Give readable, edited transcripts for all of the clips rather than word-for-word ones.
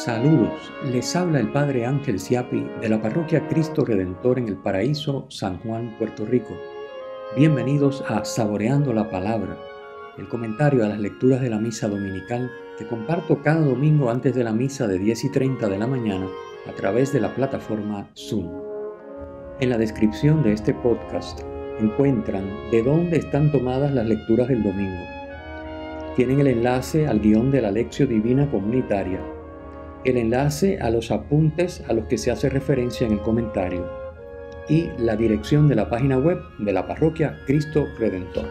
Saludos, les habla el Padre Ángel Siapi de la Parroquia Cristo Redentor en El Paraíso, San Juan, Puerto Rico. Bienvenidos a Saboreando la Palabra, el comentario a las lecturas de la misa dominical que comparto cada domingo antes de la misa de 10:30 de la mañana a través de la plataforma Zoom. En la descripción de este podcast encuentran de dónde están tomadas las lecturas del domingo. Tienen el enlace al guión de la Lectio Divina Comunitaria, el enlace a los apuntes a los que se hace referencia en el comentario y la dirección de la página web de la Parroquia Cristo Redentor.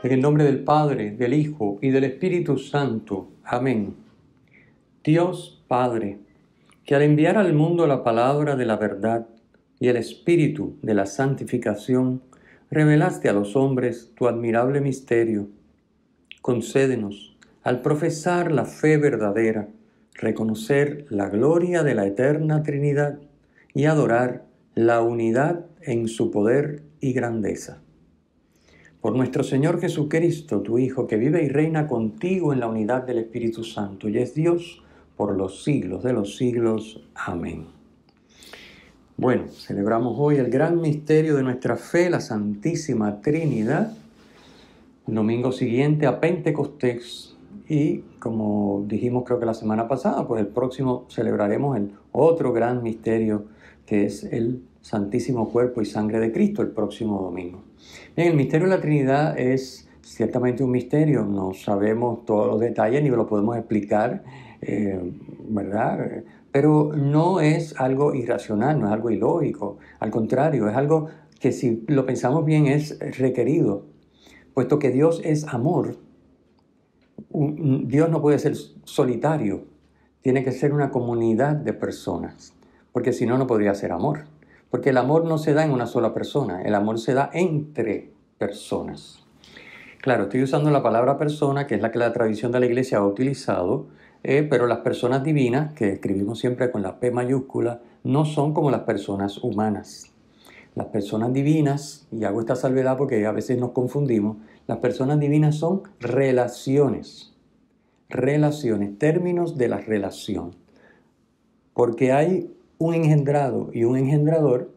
En el nombre del Padre, del Hijo y del Espíritu Santo. Amén. Dios Padre, que al enviar al mundo la palabra de la verdad y el Espíritu de la santificación, revelaste a los hombres tu admirable misterio. Concédenos, al profesar la fe verdadera, reconocer la gloria de la eterna Trinidad y adorar la unidad en su poder y grandeza. Por nuestro Señor Jesucristo, tu Hijo, que vive y reina contigo en la unidad del Espíritu Santo y es Dios por los siglos de los siglos. Amén. Bueno, celebramos hoy el gran misterio de nuestra fe, la Santísima Trinidad. El domingo siguiente a Pentecostés y, como dijimos creo que la semana pasada, pues el próximo celebraremos el otro gran misterio que es el Santísimo Cuerpo y Sangre de Cristo el próximo domingo. Bien, el misterio de la Trinidad es ciertamente un misterio, no sabemos todos los detalles ni lo podemos explicar, ¿verdad? Pero no es algo irracional, no es algo ilógico, al contrario, es algo que si lo pensamos bien es requerido. Puesto que Dios es amor, Dios no puede ser solitario, tiene que ser una comunidad de personas, porque si no, no podría ser amor. Porque el amor no se da en una sola persona, el amor se da entre personas. Claro, estoy usando la palabra persona, que es la que la tradición de la Iglesia ha utilizado, pero las personas divinas, que escribimos siempre con la P mayúscula, no son como las personas humanas. Las personas divinas, y hago esta salvedad porque a veces nos confundimos, las personas divinas son relaciones, términos de la relación. Porque hay un engendrado y un engendrador,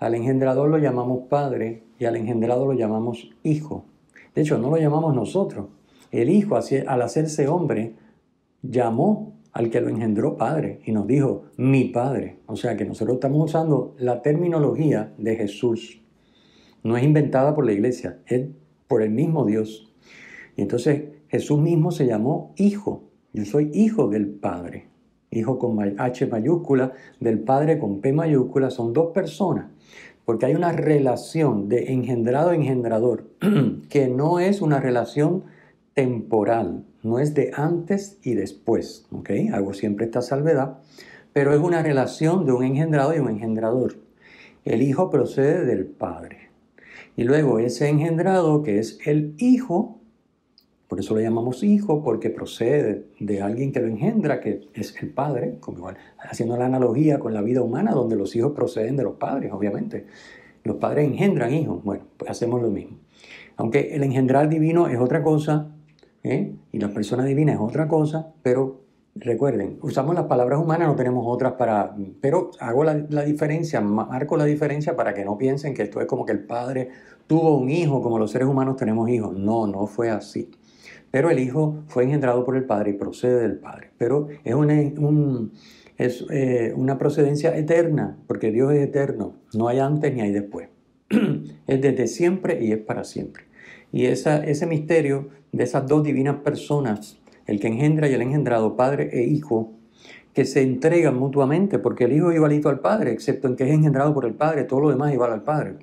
al engendrador lo llamamos padre y al engendrado lo llamamos hijo. De hecho, no lo llamamos nosotros. El hijo, al hacerse hombre, llamó al que lo engendró padre y nos dijo, mi padre. O sea que nosotros estamos usando la terminología de Jesús. No es inventada por la Iglesia, es por el mismo Dios. Y entonces Jesús mismo se llamó hijo. Yo soy hijo del Padre. Hijo con H mayúscula, del Padre con P mayúscula, son dos personas. Porque hay una relación de engendrado-engendrador que no es una relación temporal, no es de antes y después, ¿ok? Hago siempre esta salvedad, pero es una relación de un engendrado y un engendrador. El hijo procede del Padre. Y luego ese engendrado, que es el hijo, por eso lo llamamos hijo, porque procede de alguien que lo engendra, que es el Padre, como igual, haciendo la analogía con la vida humana, donde los hijos proceden de los padres, obviamente. Los padres engendran hijos, bueno, pues hacemos lo mismo. Aunque el engendrar divino es otra cosa, y la persona divina es otra cosa, pero recuerden, usamos las palabras humanas, no tenemos otras para, pero hago la diferencia, marco la diferencia para que no piensen que esto es como que el Padre tuvo un hijo, como los seres humanos tenemos hijos. No, no fue así. Pero el hijo fue engendrado por el Padre y procede del Padre. Pero es una procedencia eterna, porque Dios es eterno, no hay antes ni hay después. Es desde siempre y es para siempre. Y ese misterio de esas dos divinas personas, el que engendra y el engendrado, Padre e Hijo, que se entregan mutuamente, porque el Hijo es igualito al Padre, excepto en que es engendrado por el Padre, todo lo demás es igual al Padre.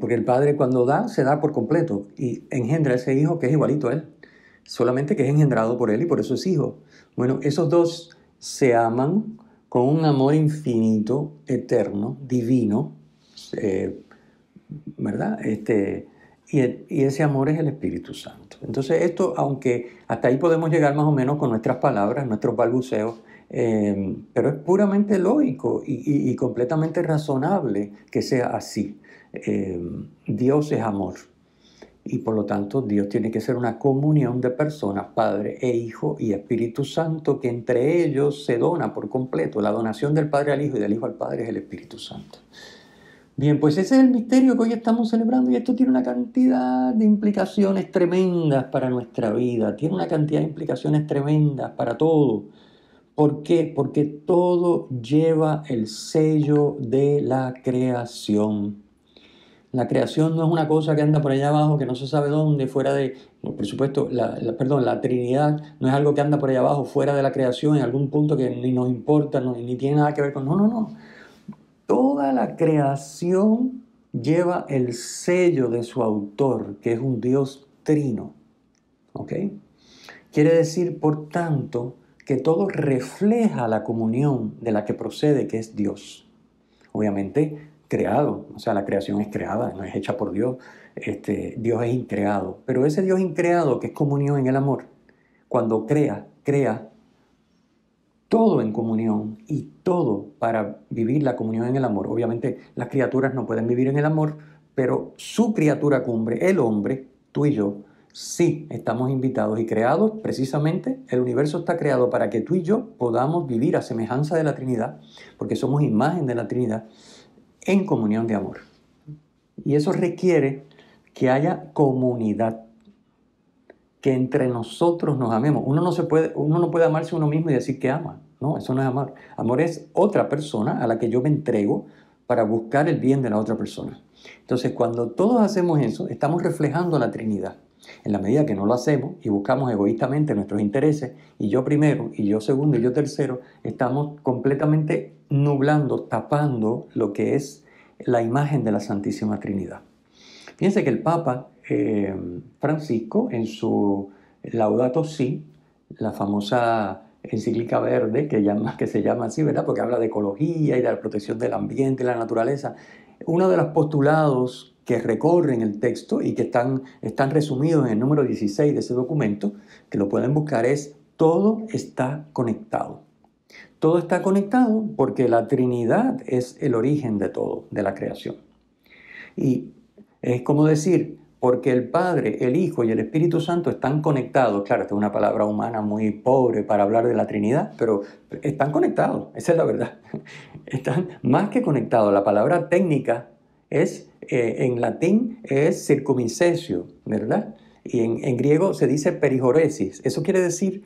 Porque el Padre cuando da, se da por completo y engendra a ese Hijo que es igualito a Él, solamente que es engendrado por Él y por eso es Hijo. Bueno, esos dos se aman con un amor infinito, eterno, divino, ¿verdad? Y ese amor es el Espíritu Santo. Entonces esto, aunque hasta ahí podemos llegar más o menos con nuestras palabras, nuestros balbuceos, pero es puramente lógico y completamente razonable que sea así. Dios es amor. y por lo tanto Dios tiene que ser una comunión de personas, Padre e Hijo y Espíritu Santo, que entre ellos se dona por completo. La donación del Padre al Hijo y del Hijo al Padre es el Espíritu Santo. Bien, pues ese es el misterio que hoy estamos celebrando y esto tiene una cantidad de implicaciones tremendas para nuestra vida, tiene una cantidad de implicaciones tremendas para todo. ¿Por qué? Porque todo lleva el sello de la creación. La creación no es una cosa que anda por allá abajo, que no se sabe dónde, fuera de... No, por supuesto, la Trinidad no es algo que anda por allá abajo, fuera de la creación, en algún punto que ni nos importa, ni tiene nada que ver con... No, no, no. Toda la creación lleva el sello de su autor, que es un Dios trino. ¿Ok? Quiere decir, por tanto, que todo refleja la comunión de la que procede, que es Dios. Obviamente, creado, o sea, la creación es creada, no es hecha por Dios. Dios es increado. Pero ese Dios increado, que es comunión en el amor, cuando crea todo en comunión y todo para vivir la comunión en el amor. Obviamente las criaturas no pueden vivir en el amor, pero su criatura cumbre, el hombre, tú y yo, sí estamos invitados y creados precisamente. El universo está creado para que tú y yo podamos vivir a semejanza de la Trinidad, porque somos imagen de la Trinidad, en comunión de amor. Y eso requiere que haya comunidad, que entre nosotros nos amemos. Uno no puede amarse a uno mismo y decir que ama. No, eso no es amar. Amor es otra persona a la que yo me entrego para buscar el bien de la otra persona. Entonces, cuando todos hacemos eso, estamos reflejando la Trinidad. En la medida que no lo hacemos y buscamos egoístamente nuestros intereses, y yo primero, y yo segundo, y yo tercero, estamos completamente nublando, tapando lo que es la imagen de la Santísima Trinidad. Fíjense que el Papa Francisco, en su Laudato Si, la famosa encíclica verde que se llama así, ¿verdad? Porque habla de ecología y de la protección del ambiente y la naturaleza. Uno de los postulados que recorren el texto y que están resumidos en el número 16 de ese documento, que lo pueden buscar, es: todo está conectado. Todo está conectado porque la Trinidad es el origen de todo, de la creación. Y es como decir, porque el Padre, el Hijo y el Espíritu Santo están conectados. Claro, esta es una palabra humana muy pobre para hablar de la Trinidad, pero están conectados, esa es la verdad. Están más que conectados. La palabra técnica es, en latín, es circumcisio, ¿verdad? Y en griego se dice perihoresis. Eso quiere decir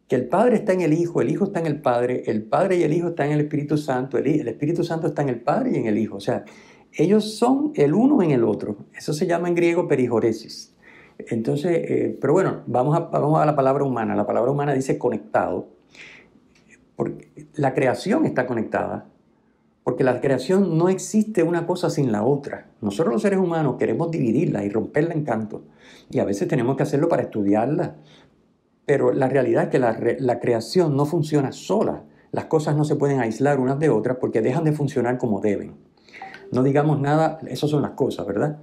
que el Padre está en el Hijo está en el Padre y el Hijo están en el Espíritu Santo, el Espíritu Santo está en el Padre y en el Hijo. O sea, ellos son el uno en el otro. Eso se llama en griego perihoresis. Entonces, pero bueno, vamos a la palabra humana. La palabra humana dice conectado. Porque la creación está conectada. Porque la creación no existe una cosa sin la otra. Nosotros los seres humanos queremos dividirla y romperla en cantos. Y a veces tenemos que hacerlo para estudiarla. Pero la realidad es que la creación no funciona sola. Las cosas no se pueden aislar unas de otras porque dejan de funcionar como deben. No digamos nada, esas son las cosas, ¿verdad?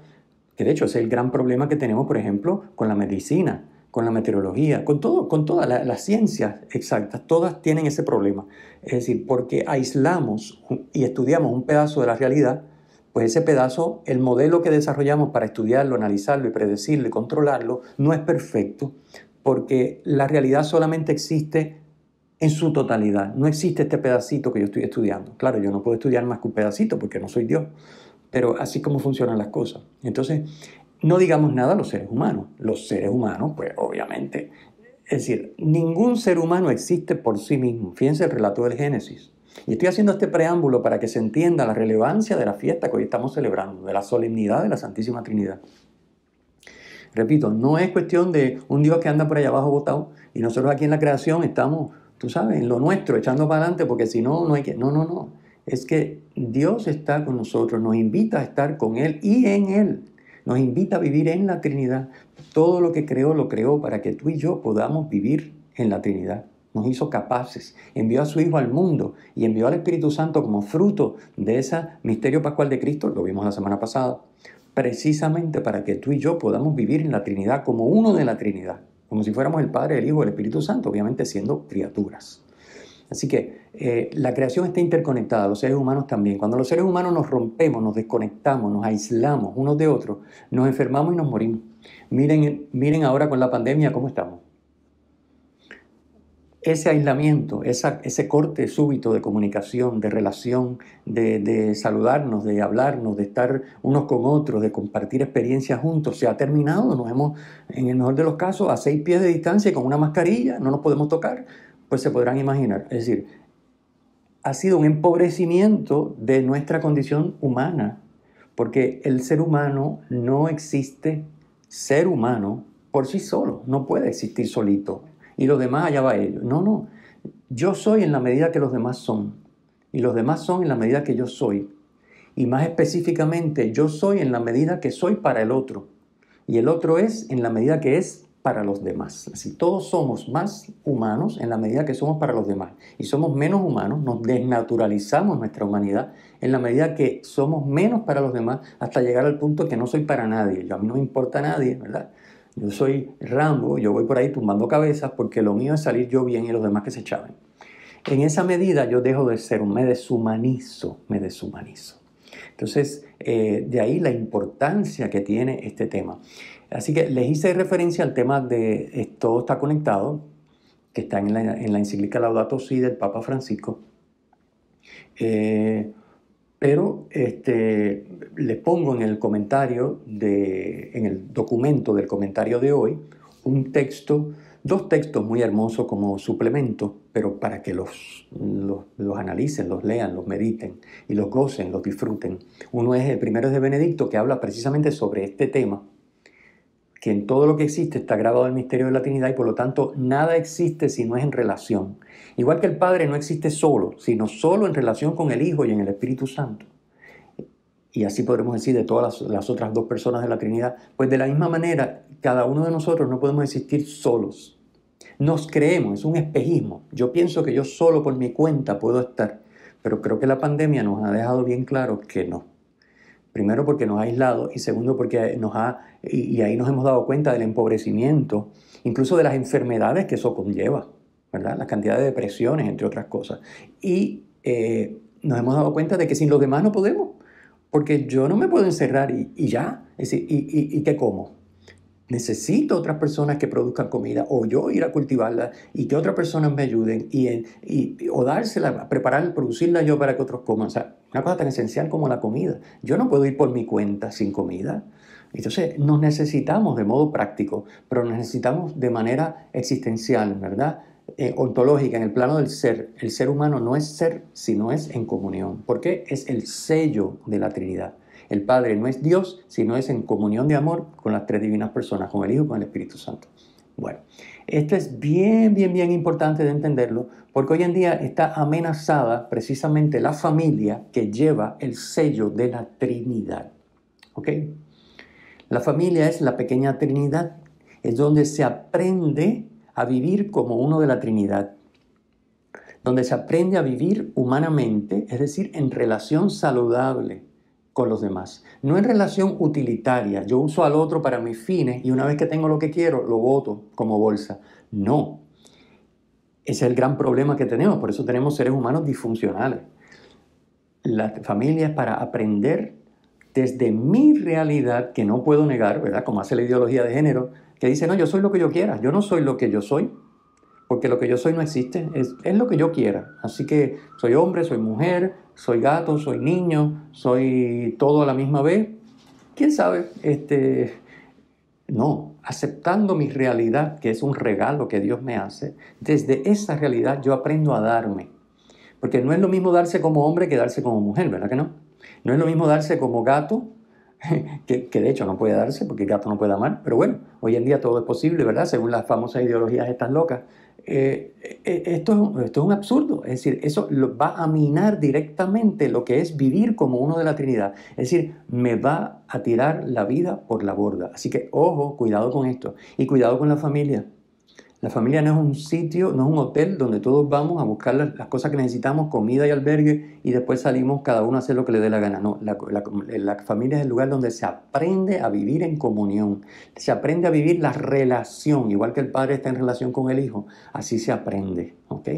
Que de hecho es el gran problema que tenemos, por ejemplo, con la medicina, con la meteorología, con todas las ciencias exactas, todas tienen ese problema. Es decir, porque aislamos y estudiamos un pedazo de la realidad, pues ese pedazo, el modelo que desarrollamos para estudiarlo, analizarlo y predecirlo y controlarlo, no es perfecto, porque la realidad solamente existe en su totalidad. No existe este pedacito que yo estoy estudiando. Claro, yo no puedo estudiar más que un pedacito porque no soy Dios, pero así como funcionan las cosas. Entonces, no digamos nada a los seres humanos. Los seres humanos, pues obviamente, es decir, ningún ser humano existe por sí mismo. Fíjense el relato del Génesis. Y estoy haciendo este preámbulo para que se entienda la relevancia de la fiesta que hoy estamos celebrando, de la solemnidad de la Santísima Trinidad. Repito, no es cuestión de un Dios que anda por allá abajo botado y nosotros aquí en la creación estamos, tú sabes, en lo nuestro, echando para adelante, porque si no, no hay que... No, no, no. Es que Dios está con nosotros, nos invita a estar con Él y en Él. Nos invita a vivir en la Trinidad. Todo lo que creó, lo creó para que tú y yo podamos vivir en la Trinidad. Nos hizo capaces. Envió a su Hijo al mundo y envió al Espíritu Santo como fruto de ese misterio pascual de Cristo, lo vimos la semana pasada, precisamente para que tú y yo podamos vivir en la Trinidad como uno de la Trinidad, como si fuéramos el Padre, el Hijo y el Espíritu Santo, obviamente siendo criaturas. Así que la creación está interconectada, los seres humanos también. Cuando los seres humanos nos rompemos, nos desconectamos, nos aislamos unos de otros, nos enfermamos y nos morimos. Miren ahora con la pandemia cómo estamos. Ese aislamiento, ese corte súbito de comunicación, de relación, de saludarnos, de hablarnos, de estar unos con otros, de compartir experiencias juntos, se ha terminado. Nos hemos, en el mejor de los casos, a 6 pies de distancia y con una mascarilla, no nos podemos tocar, pues se podrán imaginar. Es decir, ha sido un empobrecimiento de nuestra condición humana, porque el ser humano no existe ser humano por sí solo, no puede existir solito. Y los demás allá va ellos. No, no. Yo soy en la medida que los demás son. Y los demás son en la medida que yo soy. Y más específicamente, yo soy en la medida que soy para el otro. Y el otro es en la medida que es para los demás. Así, todos somos más humanos en la medida que somos para los demás. Y somos menos humanos, nos desnaturalizamos nuestra humanidad en la medida que somos menos para los demás hasta llegar al punto que no soy para nadie. Yo, a mí no me importa nadie, ¿verdad? Yo soy Rambo, yo voy por ahí tumbando cabezas porque lo mío es salir yo bien y los demás que se chaven. En esa medida yo dejo de ser, me deshumanizo. Entonces, de ahí la importancia que tiene este tema. Así que les hice referencia al tema de todo está conectado, que está en la encíclica Laudato Si del Papa Francisco. Pero les pongo en el comentario, en el documento del comentario de hoy, dos textos muy hermosos como suplemento, pero para que los analicen, los lean, los mediten y los gocen, los disfruten. El primero es de Benedicto, que habla precisamente sobre este tema, que en todo lo que existe está grabado el misterio de la Trinidad y por lo tanto nada existe si no es en relación. Igual que el Padre no existe solo, sino solo en relación con el Hijo y en el Espíritu Santo. Y así podremos decir de todas las otras dos personas de la Trinidad. Pues de la misma manera, cada uno de nosotros no podemos existir solos. Nos creemos, es un espejismo. Yo pienso que yo solo por mi cuenta puedo estar, pero creo que la pandemia nos ha dejado bien claro que no. Primero porque nos ha aislado y segundo porque y ahí nos hemos dado cuenta del empobrecimiento, incluso de las enfermedades que eso conlleva, ¿verdad? La cantidad de depresiones, entre otras cosas. Y nos hemos dado cuenta de que sin los demás no podemos, porque yo no me puedo encerrar y ya. Es decir, ¿y qué como? Necesito otras personas que produzcan comida o yo ir a cultivarla y que otras personas me ayuden o dársela, prepararla, producirla yo para que otros coman. O sea, una cosa tan esencial como la comida. Yo no puedo ir por mi cuenta sin comida. Entonces nos necesitamos de modo práctico, pero nos necesitamos de manera existencial, ¿verdad? Ontológica, en el plano del ser. El ser humano no es ser, sino es en comunión. ¿Por qué? Es el sello de la Trinidad. El Padre no es Dios, sino es en comunión de amor con las tres divinas personas, con el Hijo y con el Espíritu Santo. Bueno, esto es bien importante de entenderlo, porque hoy en día está amenazada precisamente la familia que lleva el sello de la Trinidad. ¿Ok? La familia es la pequeña Trinidad, es donde se aprende a vivir como uno de la Trinidad, donde se aprende a vivir humanamente, es decir, en relación saludable con los demás. No en relación utilitaria, yo uso al otro para mis fines y una vez que tengo lo que quiero, lo boto como bolsa. No. Ese es el gran problema que tenemos, por eso tenemos seres humanos disfuncionales. La familia es para aprender desde mi realidad, que no puedo negar, ¿verdad? Como hace la ideología de género, que dice, no, yo soy lo que yo quiera, yo no soy lo que yo soy, porque lo que yo soy no existe, es lo que yo quiera. Así que soy hombre, soy mujer, soy gato, soy niño, soy todo a la misma vez. ¿Quién sabe? No, aceptando mi realidad, que es un regalo que Dios me hace, desde esa realidad yo aprendo a darme. Porque no es lo mismo darse como hombre que darse como mujer, ¿verdad que no? No es lo mismo darse como gato, que de hecho no puede darse porque el gato no puede amar, pero bueno, hoy en día todo es posible, ¿verdad? Según las famosas ideologías estas locas. Esto es un absurdo, es decir, eso va a minar directamente lo que es vivir como uno de la Trinidad, es decir, me va a tirar la vida por la borda. Así que, ojo, cuidado con esto y cuidado con la familia. La familia no es un sitio, no es un hotel donde todos vamos a buscar las cosas que necesitamos, comida y albergue, y después salimos cada uno a hacer lo que le dé la gana. No, la familia es el lugar donde se aprende a vivir en comunión, se aprende a vivir la relación, igual que el padre está en relación con el hijo, así se aprende, ¿ok?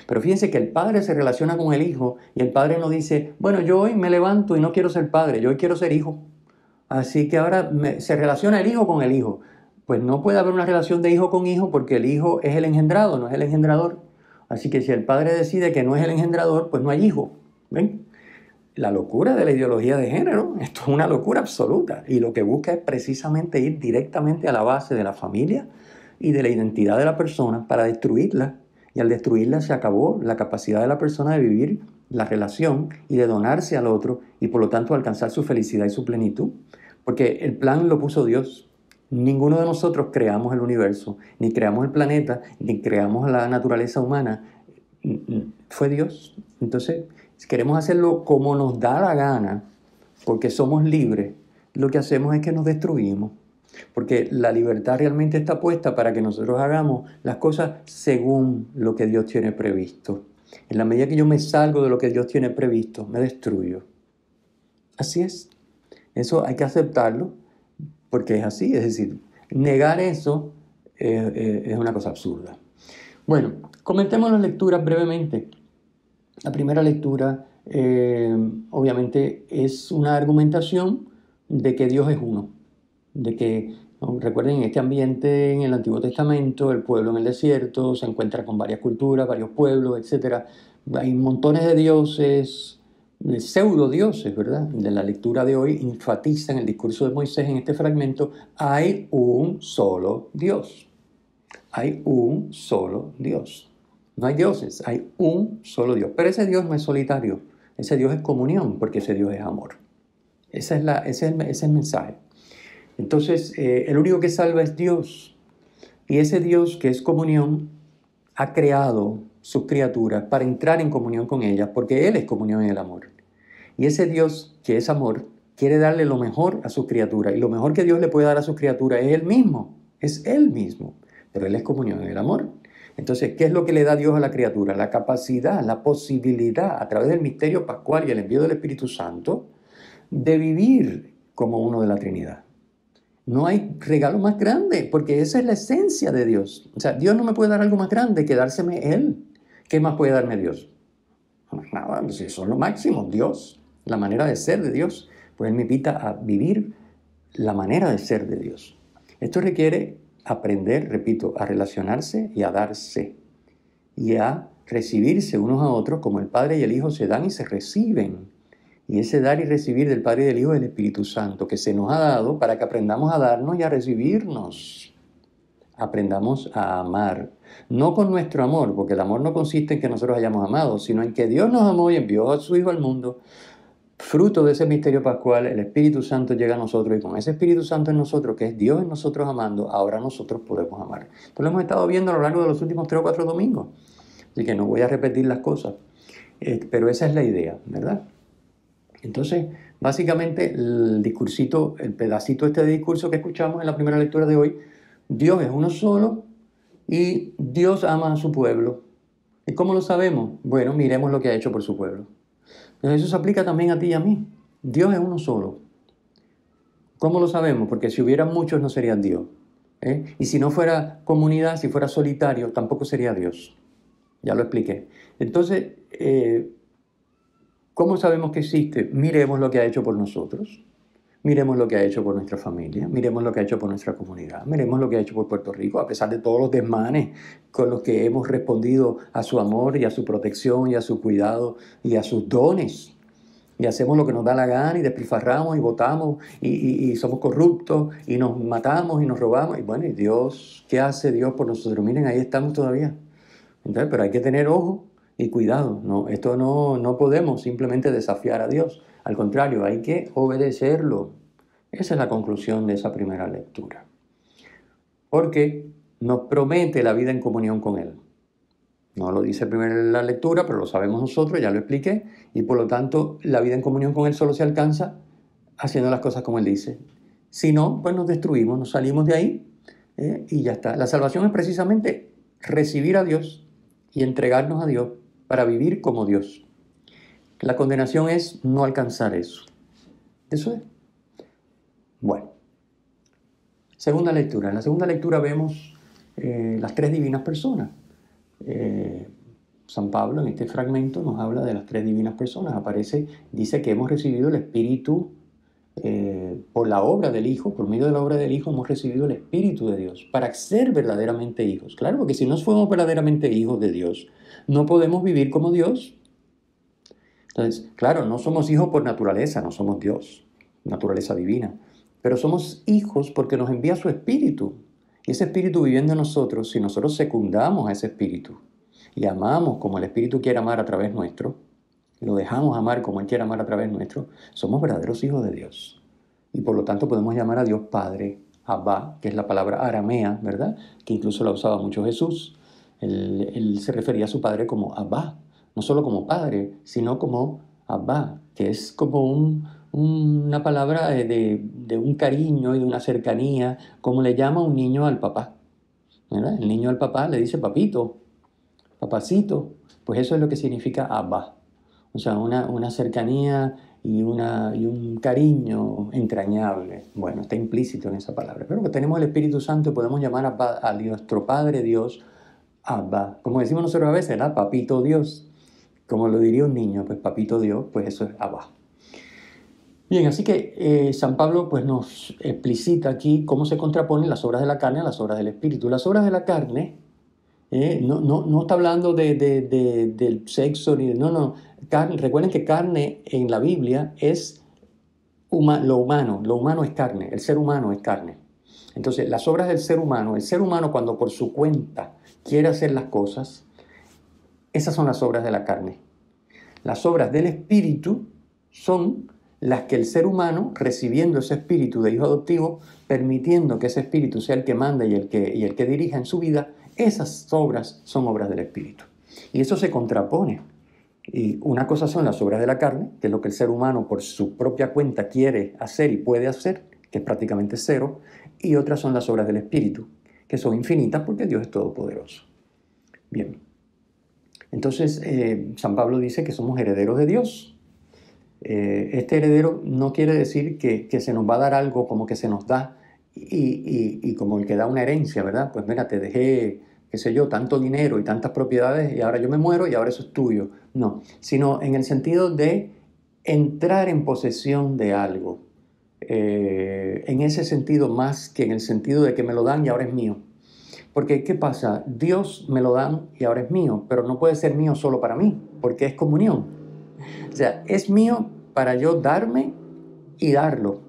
Pero fíjense que el padre se relaciona con el hijo y el padre no dice, bueno, yo hoy me levanto y no quiero ser padre, yo hoy quiero ser hijo. Así que ahora se relaciona el hijo con el hijo. Pues no puede haber una relación de hijo con hijo porque el hijo es el engendrado, no es el engendrador. Así que si el padre decide que no es el engendrador, pues no hay hijo. ¿Ven? La locura de la ideología de género, esto es una locura absoluta. Y lo que busca es precisamente ir directamente a la base de la familia y de la identidad de la persona para destruirla. Y al destruirla se acabó la capacidad de la persona de vivir la relación y de donarse al otro y por lo tanto alcanzar su felicidad y su plenitud. Porque el plan lo puso Dios. Ninguno de nosotros creamos el universo, ni creamos el planeta, ni creamos la naturaleza humana. Fue Dios. Entonces, si queremos hacerlo como nos da la gana, porque somos libres, lo que hacemos es que nos destruimos. Porque la libertad realmente está puesta para que nosotros hagamos las cosas según lo que Dios tiene previsto. En la medida que yo me salgo de lo que Dios tiene previsto, me destruyo. Así es. Eso hay que aceptarlo porque es así. Es decir, negar eso es una cosa absurda. Bueno, comentemos las lecturas brevemente. La primera lectura, obviamente, es una argumentación de que Dios es uno. De que, ¿no? Recuerden, en este ambiente, en el Antiguo Testamento, el pueblo en el desierto se encuentra con varias culturas, varios pueblos, etc. Hay montones de dioses, de pseudo dioses, ¿verdad? De la lectura de hoy enfatiza en el discurso de Moisés en este fragmento, hay un solo Dios. Hay un solo Dios. No hay dioses, hay un solo Dios. Pero ese Dios no es solitario, ese Dios es comunión, porque ese Dios es amor. Ese es el mensaje. Entonces, el único que salva es Dios. Y ese Dios que es comunión ha creado sus criaturas para entrar en comunión con ellas, porque Él es comunión en el amor. Y ese Dios que es amor quiere darle lo mejor a sus criaturas. Y lo mejor que Dios le puede dar a sus criaturas es Él mismo. Es Él mismo. Pero Él es comunión en el amor. Entonces, ¿qué es lo que le da Dios a la criatura? La capacidad, la posibilidad, a través del misterio pascual y el envío del Espíritu Santo, de vivir como uno de la Trinidad. No hay regalo más grande, porque esa es la esencia de Dios. O sea, Dios no me puede dar algo más grande que dárseme Él. ¿Qué más puede darme Dios? Nada, eso es lo máximo, Dios, la manera de ser de Dios. Pues Él me invita a vivir la manera de ser de Dios. Esto requiere aprender, repito, a relacionarse y a darse. Y a recibirse unos a otros como el Padre y el Hijo se dan y se reciben. Y ese dar y recibir del Padre y del Hijo es el Espíritu Santo, que se nos ha dado para que aprendamos a darnos y a recibirnos. Aprendamos a amar. No con nuestro amor, porque el amor no consiste en que nosotros hayamos amado, sino en que Dios nos amó y envió a su Hijo al mundo. Fruto de ese misterio pascual, el Espíritu Santo llega a nosotros y con ese Espíritu Santo en nosotros, que es Dios en nosotros amando, ahora nosotros podemos amar. Esto lo hemos estado viendo a lo largo de los últimos 3 o 4 domingos. Así que no voy a repetir las cosas. Pero esa es la idea, ¿verdad? Entonces, básicamente, el discursito, el pedacito este de discurso que escuchamos en la primera lectura de hoy, Dios es uno solo y Dios ama a su pueblo. ¿Y cómo lo sabemos? Bueno, miremos lo que ha hecho por su pueblo. Entonces, eso se aplica también a ti y a mí. Dios es uno solo. ¿Cómo lo sabemos? Porque si hubieran muchos no serían Dios. Y si no fuera comunidad, si fuera solitario, tampoco sería Dios. Ya lo expliqué. Entonces, ¿cómo sabemos que existe? Miremos lo que ha hecho por nosotros. Miremos lo que ha hecho por nuestra familia. Miremos lo que ha hecho por nuestra comunidad. Miremos lo que ha hecho por Puerto Rico, a pesar de todos los desmanes con los que hemos respondido a su amor y a su protección y a su cuidado y a sus dones. Y hacemos lo que nos da la gana y despilfarramos y votamos y somos corruptos y nos matamos y nos robamos. Y bueno, ¿y Dios? ¿Qué hace Dios por nosotros? Miren, ahí estamos todavía. Entonces, pero hay que tener ojo y cuidado. No, esto no podemos simplemente desafiar a Dios. Al contrario, hay que obedecerlo. Esa es la conclusión de esa primera lectura. Porque nos promete la vida en comunión con Él. No lo dice primero en la lectura, pero lo sabemos nosotros, ya lo expliqué. Y por lo tanto, la vida en comunión con Él solo se alcanza haciendo las cosas como Él dice. Si no, pues nos destruimos, nos salimos de ahí y ya está. La salvación es precisamente recibir a Dios y entregarnos a Dios para vivir como Dios. La condenación es no alcanzar eso. Eso es. Bueno, segunda lectura. En la segunda lectura vemos las tres divinas personas. San Pablo en este fragmento nos habla de las tres divinas personas. Dice que hemos recibido el Espíritu por la obra del Hijo, por medio de la obra del Hijo hemos recibido el Espíritu de Dios para ser verdaderamente hijos. Claro, porque si no fuimos verdaderamente hijos de Dios, no podemos vivir como Dios. Entonces, claro, no somos hijos por naturaleza, no somos Dios, naturaleza divina, pero somos hijos porque nos envía su Espíritu. Y ese Espíritu viviendo en nosotros, si nosotros secundamos a ese Espíritu y amamos como el Espíritu quiere amar a través nuestro, lo dejamos amar como Él quiere amar a través nuestro, somos verdaderos hijos de Dios. Y por lo tanto podemos llamar a Dios Padre, Abba, que es la palabra aramea, ¿verdad? Que incluso la usaba mucho Jesús. Él se refería a su Padre como Abba, no solo como Padre, sino como Abba, que es como una palabra de un cariño y de una cercanía, como le llama un niño al papá, ¿verdad? El niño al papá le dice papito, papacito, pues eso es lo que significa Abba. O sea, una cercanía y un cariño entrañable. Bueno, está implícito en esa palabra. Pero que tenemos el Espíritu Santo y podemos llamar a nuestro Padre Dios Abba. Como decimos nosotros a veces, ¿verdad? Papito Dios. Como lo diría un niño, pues papito Dios, pues eso es Abba. Bien, así que San Pablo pues, nos explicita aquí cómo se contraponen las obras de la carne a las obras del Espíritu. Las obras de la carne no está hablando del sexo, no. Recuerden que carne en la Biblia es lo humano es carne, el ser humano es carne. Entonces, las obras del ser humano, el ser humano cuando por su cuenta quiere hacer las cosas, esas son las obras de la carne. Las obras del Espíritu son las que el ser humano, recibiendo ese espíritu de hijo adoptivo, permitiendo que ese espíritu sea el que manda y el que dirija en su vida, esas obras son obras del Espíritu. Y eso se contrapone. Y una cosa son las obras de la carne, que es lo que el ser humano por su propia cuenta quiere hacer y puede hacer, que es prácticamente cero, y otras son las obras del Espíritu, que son infinitas porque Dios es todopoderoso. Bien. Entonces, San Pablo dice que somos herederos de Dios. Este heredero no quiere decir que se nos va a dar algo como que se nos da y como el que da una herencia, ¿verdad? Pues mira, te dejé, qué sé yo, tanto dinero y tantas propiedades y ahora yo me muero y ahora eso es tuyo. No, sino en el sentido de entrar en posesión de algo. En ese sentido más que en el sentido de que me lo dan y ahora es mío. Porque, ¿qué pasa? Dios me lo dan y ahora es mío, pero no puede ser mío solo para mí, porque es comunión. O sea, es mío para yo darme y darlo.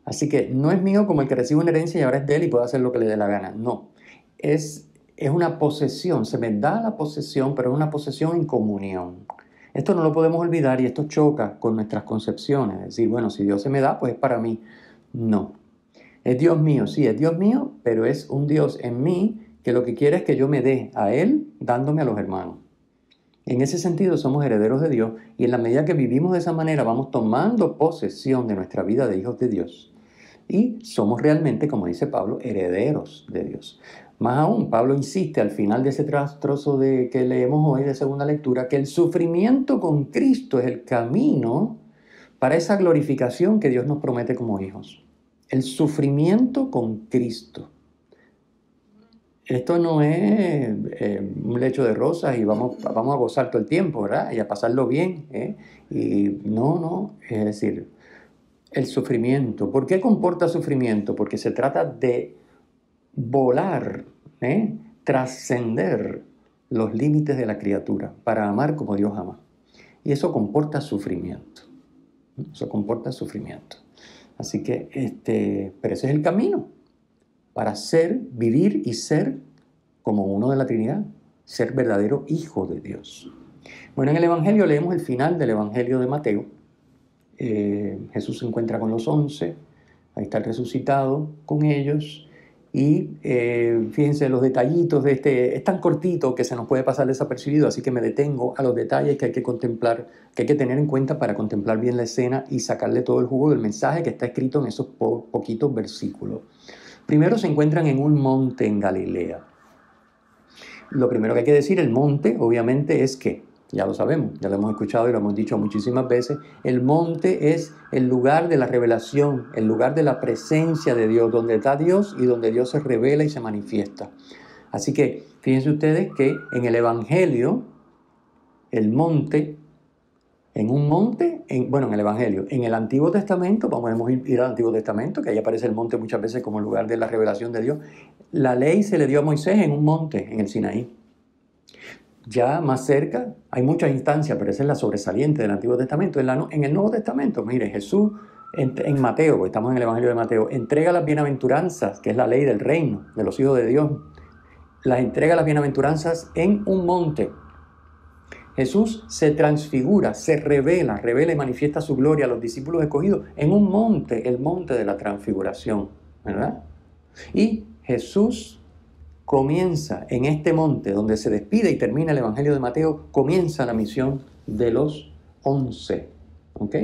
Así que no es mío como el que recibe una herencia y ahora es de él y puede hacer lo que le dé la gana. No, es una posesión, se me da la posesión, pero es una posesión en comunión. Esto no lo podemos olvidar y esto choca con nuestras concepciones. Es decir, bueno, si Dios se me da, pues es para mí. No. Es Dios mío, sí, es Dios mío, pero es un Dios en mí que lo que quiere es que yo me dé a Él dándome a los hermanos. En ese sentido somos herederos de Dios y en la medida que vivimos de esa manera vamos tomando posesión de nuestra vida de hijos de Dios y somos realmente, como dice Pablo, herederos de Dios. Más aún, Pablo insiste al final de ese trozo que leemos hoy de segunda lectura que el sufrimiento con Cristo es el camino para esa glorificación que Dios nos promete como hijos. El sufrimiento con Cristo. Esto no es un lecho de rosas y vamos a gozar todo el tiempo, ¿verdad? Y a pasarlo bien. Y no, es decir, el sufrimiento. ¿Por qué comporta sufrimiento? Porque se trata de volar, trascender los límites de la criatura para amar como Dios ama. Y eso comporta sufrimiento. Eso comporta sufrimiento. Así que, pero ese es el camino para vivir y ser como uno de la Trinidad, ser verdadero hijo de Dios. Bueno, en el Evangelio leemos el final del Evangelio de Mateo. Jesús se encuentra con los 11, ahí está el resucitado con ellos, y fíjense los detallitos de es tan cortito que se nos puede pasar desapercibido, así que me detengo a los detalles que hay que contemplar, que hay que tener en cuenta para contemplar bien la escena y sacarle todo el jugo del mensaje que está escrito en esos poquitos versículos. Primero se encuentran en un monte en Galilea. Lo primero que hay que decir, el monte, obviamente, es que, ya lo sabemos, ya lo hemos escuchado y lo hemos dicho muchísimas veces, el monte es el lugar de la revelación, el lugar de la presencia de Dios, donde está Dios y donde Dios se revela y se manifiesta. Así que fíjense ustedes que en el Evangelio, el monte, en un monte, en el Evangelio, en el Antiguo Testamento, podemos ir al Antiguo Testamento, que ahí aparece el monte muchas veces como el lugar de la revelación de Dios. La ley se le dio a Moisés en un monte, en el Sinaí. Ya más cerca, hay muchas instancias, pero esa es la sobresaliente del Antiguo Testamento. En el Nuevo Testamento, mire, Jesús en Mateo, porque estamos en el Evangelio de Mateo, entrega las bienaventuranzas, que es la ley del reino, de los hijos de Dios. Las entrega las bienaventuranzas en un monte. Jesús se transfigura, se revela y manifiesta su gloria a los discípulos escogidos en un monte, el monte de la transfiguración, ¿verdad? Y Jesús comienza en este monte, donde se despide y termina el Evangelio de Mateo, comienza la misión de los 11. ¿Ok?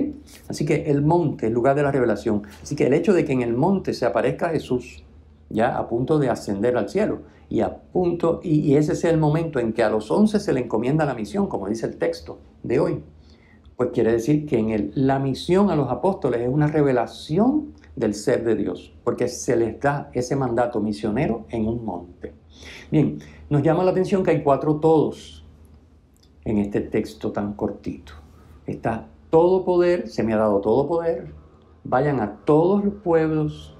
Así que el monte, el lugar de la revelación. Así que el hecho de que en el monte se aparezca Jesús, ya a punto de ascender al cielo, y ese sea el momento en que a los 11 se le encomienda la misión, como dice el texto de hoy, pues quiere decir que la misión a los apóstoles es una revelación del ser de Dios, porque se les da ese mandato misionero en un monte. Bien, nos llama la atención que hay 4 todos en este texto tan cortito. Está todo poder, se me ha dado todo poder, vayan a todos los pueblos,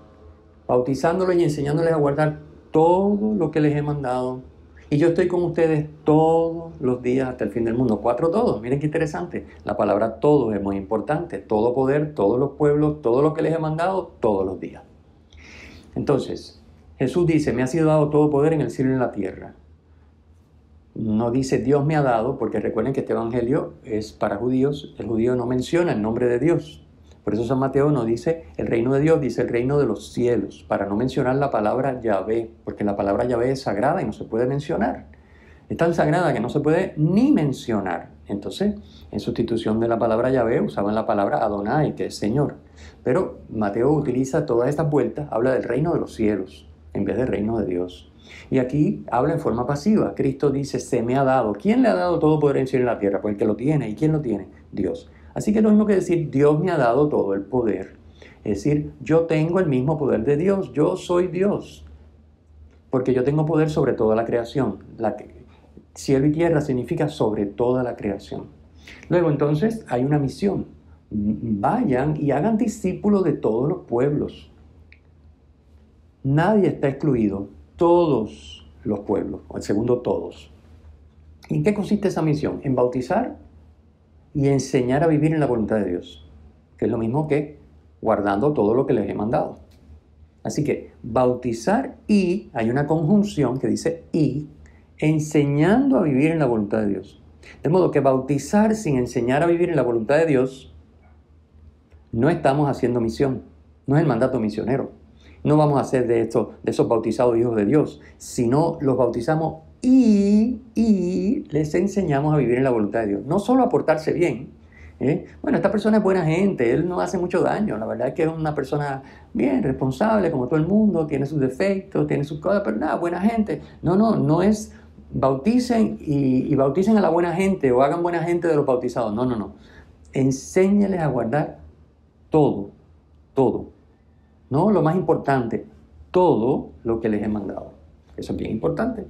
bautizándolos y enseñándoles a guardar todo lo que les he mandado. Y yo estoy con ustedes todos los días hasta el fin del mundo. 4 todos, miren qué interesante. La palabra todo es muy importante. Todo poder, todos los pueblos, todo lo que les he mandado, todos los días. Entonces, Jesús dice, me ha sido dado todo poder en el cielo y en la tierra. No dice Dios me ha dado, porque recuerden que este evangelio es para judíos. El judío no menciona el nombre de Dios. Por eso San Mateo no dice el reino de Dios, dice el reino de los cielos, para no mencionar la palabra Yahvé, porque la palabra Yahvé es sagrada y no se puede mencionar. Es tan sagrada que no se puede ni mencionar. Entonces, en sustitución de la palabra Yahvé, usaban la palabra Adonai, que es Señor. Pero Mateo utiliza todas estas vueltas, habla del reino de los cielos, en vez del reino de Dios. Y aquí habla en forma pasiva. Cristo dice, se me ha dado. ¿Quién le ha dado todo poder en el cielo y en la tierra? Pues el que lo tiene. ¿Y quién lo tiene? Dios. Así que es lo mismo que decir, Dios me ha dado todo el poder. Es decir, yo tengo el mismo poder de Dios. Yo soy Dios. Porque yo tengo poder sobre toda la creación. Cielo y tierra significa sobre toda la creación. Luego entonces hay una misión. Vayan y hagan discípulos de todos los pueblos. Nadie está excluido. Todos los pueblos. O el segundo, todos. ¿En qué consiste esa misión? En bautizar y enseñar a vivir en la voluntad de Dios. Que es lo mismo que guardando todo lo que les he mandado. Así que bautizar y, hay una conjunción que dice y, enseñando a vivir en la voluntad de Dios. De modo que bautizar sin enseñar a vivir en la voluntad de Dios, no estamos haciendo misión. No es el mandato misionero. No vamos a hacer de esos bautizados hijos de Dios, sino los bautizamos y les enseñamos a vivir en la voluntad de Dios. No solo a portarse bien. Bueno, esta persona es buena gente, él no hace mucho daño. La verdad es que es una persona bien, responsable, como todo el mundo, tiene sus defectos, tiene sus cosas, pero nada, buena gente. No es bauticen y bauticen a la buena gente o hagan buena gente de los bautizados. No. Enséñales a guardar todo. No, lo más importante, todo lo que les he mandado. Eso es bien importante.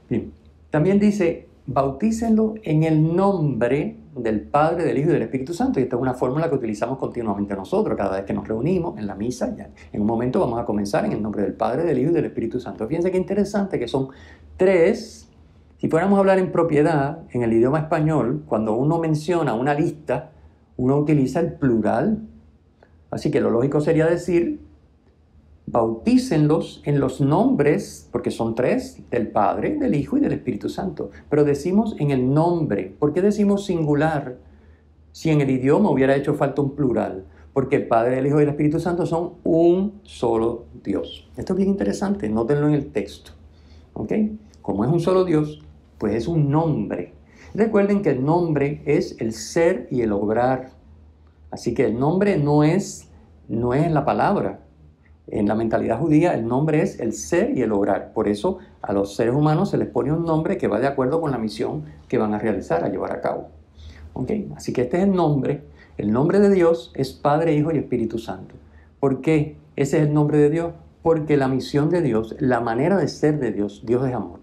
Bien. También dice, bautícenlo en el nombre del Padre, del Hijo y del Espíritu Santo. Y esta es una fórmula que utilizamos continuamente nosotros, cada vez que nos reunimos en la misa. Ya. En un momento vamos a comenzar en el nombre del Padre, del Hijo y del Espíritu Santo. Fíjense qué interesante que son 3. Si fuéramos a hablar en propiedad, en el idioma español, cuando uno menciona una lista, uno utiliza el plural. Así que lo lógico sería decir, bautícenlos en los nombres, porque son 3, del Padre, del Hijo y del Espíritu Santo. Pero decimos en el nombre. ¿Por qué decimos singular? Si en el idioma hubiera hecho falta un plural. Porque el Padre, el Hijo y el Espíritu Santo son un solo Dios. Esto es bien interesante, nótenlo en el texto. ¿Ok? Como es un solo Dios, pues es un nombre. Recuerden que el nombre es el ser y el obrar. Así que el nombre no es la palabra. En la mentalidad judía el nombre es el ser y el obrar. Por eso a los seres humanos se les pone un nombre que va de acuerdo con la misión que van a realizar, a llevar a cabo. ¿Okay? Así que este es el nombre. El nombre de Dios es Padre, Hijo y Espíritu Santo. ¿Por qué ese es el nombre de Dios? Porque la misión de Dios, la manera de ser de Dios, Dios es amor.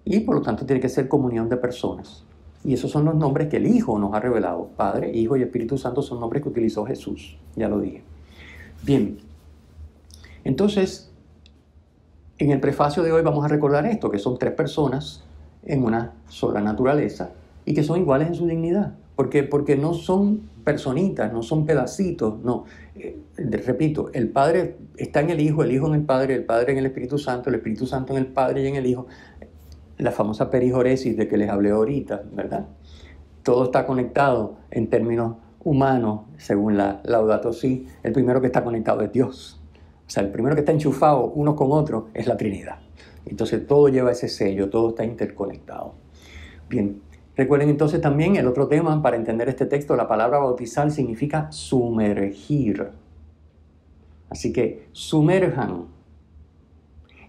Y por lo tanto tiene que ser comunión de personas. Y esos son los nombres que el Hijo nos ha revelado. Padre, Hijo y Espíritu Santo son nombres que utilizó Jesús. Ya lo dije. Bien. Entonces, en el prefacio de hoy vamos a recordar esto, que son tres personas en una sola naturaleza y que son iguales en su dignidad. ¿Por qué? Porque no son personitas, no son pedacitos, no. Repito, el Padre está en el Hijo en el Padre en el Espíritu Santo en el Padre y en el Hijo. La famosa perijoresis de que les hablé ahorita, ¿verdad? Todo está conectado en términos humanos, según la Laudato Si. El primero que está conectado es Dios. O sea, el primero que está enchufado unos con otros es la Trinidad. Entonces todo lleva ese sello, todo está interconectado. Bien, recuerden entonces también el otro tema para entender este texto, la palabra bautizar significa sumergir. Así que sumerjan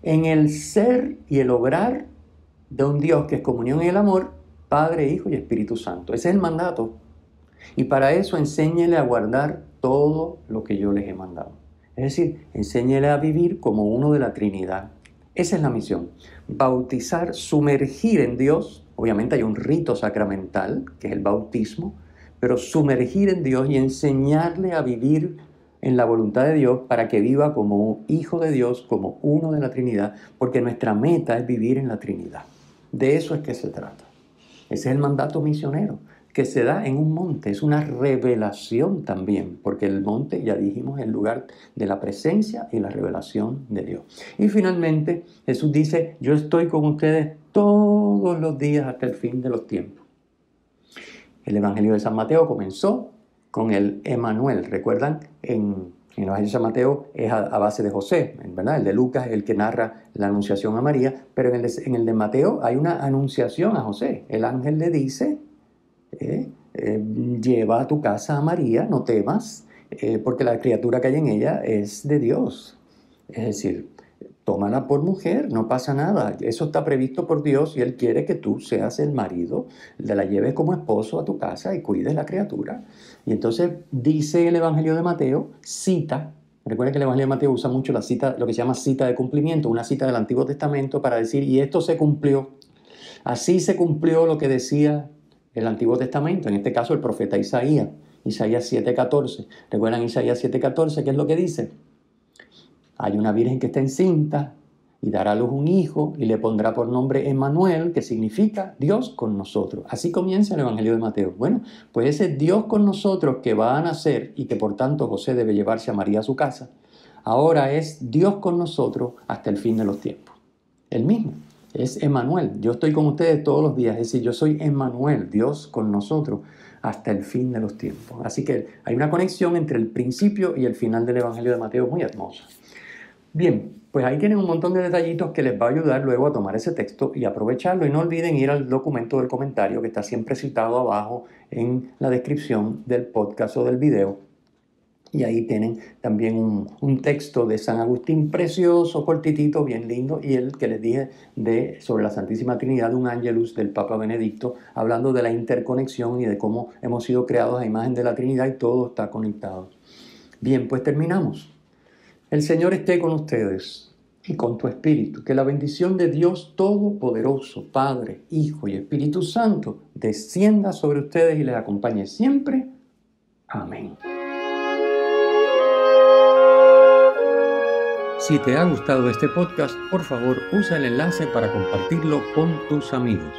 en el ser y el obrar de un Dios que es comunión y el amor, Padre, Hijo y Espíritu Santo. Ese es el mandato. Y para eso enséñele a guardar todo lo que yo les he mandado. Es decir, enséñele a vivir como uno de la Trinidad. Esa es la misión. Bautizar, sumergir en Dios. Obviamente hay un rito sacramental, que es el bautismo, pero sumergir en Dios y enseñarle a vivir en la voluntad de Dios para que viva como un hijo de Dios, como uno de la Trinidad, porque nuestra meta es vivir en la Trinidad. De eso es que se trata. Ese es el mandato misionero, que se da en un monte. Es una revelación también, porque el monte, ya dijimos, es el lugar de la presencia y la revelación de Dios. Y finalmente, Jesús dice, yo estoy con ustedes todos los días hasta el fin de los tiempos. El Evangelio de San Mateo comenzó con el Emanuel. ¿Recuerdan? En el Evangelio de San Mateo es a base de José, ¿verdad? El de Lucas es el que narra la anunciación a María, pero en el de Mateo hay una anunciación a José. El ángel le dice, lleva a tu casa a María, no temas, porque la criatura que hay en ella es de Dios. Es decir, tómala por mujer, no pasa nada. Eso está previsto por Dios y Él quiere que tú seas el marido, la lleves como esposo a tu casa y cuides la criatura. Y entonces dice el Evangelio de Mateo, cita, recuerden que el Evangelio de Mateo usa mucho la cita, lo que se llama cita de cumplimiento, una cita del Antiguo Testamento para decir, y esto se cumplió. Así se cumplió lo que decía el Antiguo Testamento, en este caso el profeta Isaías, Isaías 7:14. ¿Recuerdan Isaías 7:14? ¿Qué es lo que dice? Hay una virgen que está encinta y dará a luz un hijo y le pondrá por nombre Emmanuel, que significa Dios con nosotros. Así comienza el Evangelio de Mateo. Bueno, pues ese Dios con nosotros que va a nacer y que por tanto José debe llevarse a María a su casa, ahora es Dios con nosotros hasta el fin de los tiempos. El mismo. Es Emmanuel. Yo estoy con ustedes todos los días. Es decir, yo soy Emmanuel, Dios con nosotros hasta el fin de los tiempos. Así que hay una conexión entre el principio y el final del Evangelio de Mateo muy hermosa. Bien, pues ahí tienen un montón de detallitos que les va a ayudar luego a tomar ese texto y aprovecharlo. Y no olviden ir al documento del comentario que está siempre citado abajo en la descripción del podcast o del video. Y ahí tienen también un texto de San Agustín precioso, cortitito, bien lindo, y el que les dije sobre la Santísima Trinidad, un Ángelus del Papa Benedicto, hablando de la interconexión y de cómo hemos sido creados a imagen de la Trinidad y todo está conectado. Bien, pues terminamos. El Señor esté con ustedes y con tu espíritu. Que la bendición de Dios Todopoderoso, Padre, Hijo y Espíritu Santo, descienda sobre ustedes y les acompañe siempre. Amén. Si te ha gustado este podcast, por favor, usa el enlace para compartirlo con tus amigos.